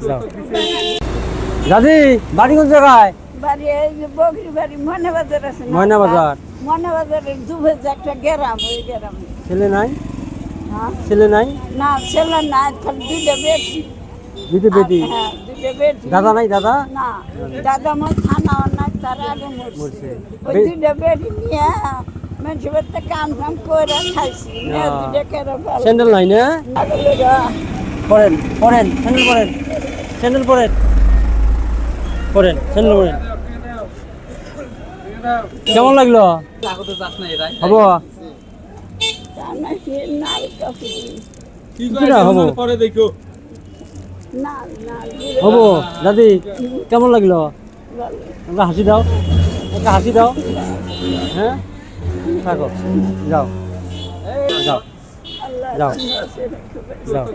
যাও দাদি বাড়ি কোন জায়গায়? বাড়ি এই যে বগরি বাড়ি ময়না বাজার আছে না? ময়না বাজার। ময়না বাজারের দুভে যে একটা গ্রাম, ওই গ্রামে। ছেলে নাই? হ্যাঁ? ছেলে নাই? না ছেলে না, খালি দুইটা বেটি। দিদি বেটি। হ্যাঁ, দুইটা বেটি। দাদা নাই? দাদা না, দাদা মই থানা নাই, তার আগে মরছে। মরছে। ওই দুইটা বেটি নিয়ে মানুষের বাড়িতে কাম টাম করে খাইছি। দুইটা কেন স্যান্ডেল নাই না? পরেন পরেন স্যান্ডেল পরেন, স্যান্ডেল পরেন, পরেন স্যান্ডেল পরেন। কেমন লাগলো? হব হব দাদি কেমন লাগলো? একটা হাসি দাও, একটা হাসি দাও। হ্যাঁ থাকো, যাও যাও যাও যাও।